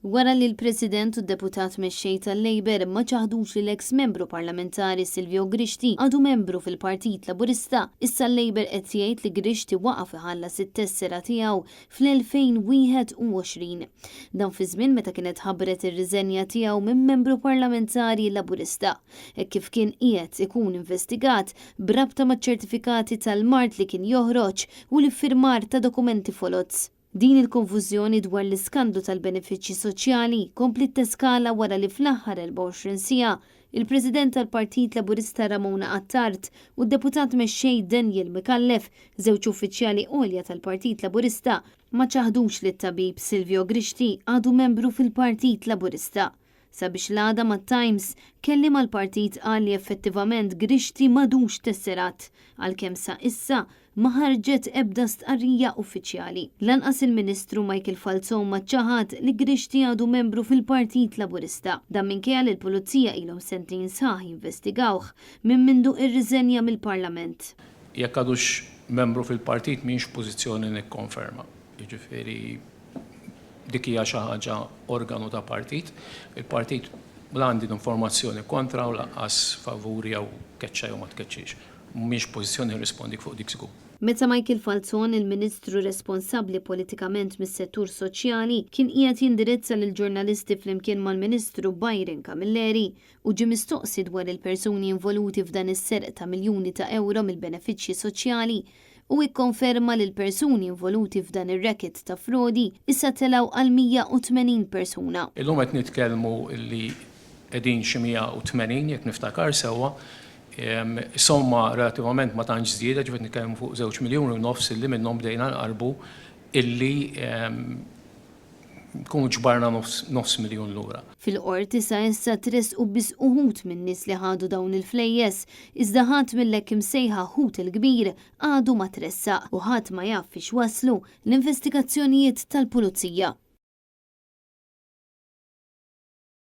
Wara li l-President u d-deputat mexxej tal-Labor ma ċaħdux li l-ex membru parlamentari Silvio Grixti għadu membru fil-Partit Laburista, issa l-Labor qed jgħid li Grixti waqaf iħallas it-tessera tiegħu fl-2021. Dan fi żmien meta kienet ħabbret ir-riżenja tiegħu minn membru parlamentari Laburista, kif kien qiegħed ikun investigat brabta maċ-ċertifikati tal-mart li kien joħroġ u l-iffirmar ta' dokumenti folots. Din il-konfużjoni dwar l-iskandlu tal-benefiċċji soċjali komplit teskala wara li fl-aħħar 24 siegħa il-President tal-Partit Laburista Ramona Attard u d-deputat mexxej Daniel Mikallef, żewġ uffiċjali għolja tal-Partit Laburista, ma ċaħdux li t-tabib Silvio Grixti għadu membru fil-Partit Laburista. Sabiex l-għada mat-Times kelli mal-partit qal li effettivament Grixti m'għadux tesserat, għalkemm sa issa ma ħarġet ebda stqarrija uffiċjali. Lanqas il-Ministru Michael Falzon ma ċaħad li Grixti għadu membru fil-Partit Laburista. Dan minkejja li l-Pulizija ilhom sentin sħaħ jinvestigawh minn mindu ir-riżenja mill-Parlament. Jekk għadux membru fil-partit mhix pożizzjoni nikkonferma. Jiġifieri dik hija xi ħaġa organu ta' partit, il-partit għandi informazzjoni kontra u lanqas favuri jew keċċa jew ma tkeċċix. Mhix pożizzjoni rispondi fuq dik żgur. Meta Michael Falzon, il-Ministru responsabbli politikament mis-settur soċjali, kien qiegħed jindirizza lil ġurnalisti flimkien mal-Ministru Byron Camilleri u ġie mistoqsi dwar il-persuni involuti f'dan is-serq ta' miljuni ta' euro mill-benefiċċji soċjali u ikkonferma li l-persuni involuti f'dan ir-racket ta' frodi issa telgħu għal 180 persuna. Illum qed nitkellmu li qegħdin xi 180 jekk niftakar sewwa. Somma relativament ma tantx żieda, ġifieri nitkellmu fuq 2.5 miljuni illi minnhom bdejna nqarbu illi nkunu ġbarna nofs miljun lura. Fil-qorti sa issa tresqu biss uħud minn nies li ħadu dawn il-flejjes, iżda ħadd mill-hekk imsejħa ħut il-kbir għadu ma tressaq u ħadd ma jaf fiex waslu l-investigazzjonijiet tal-pulizija.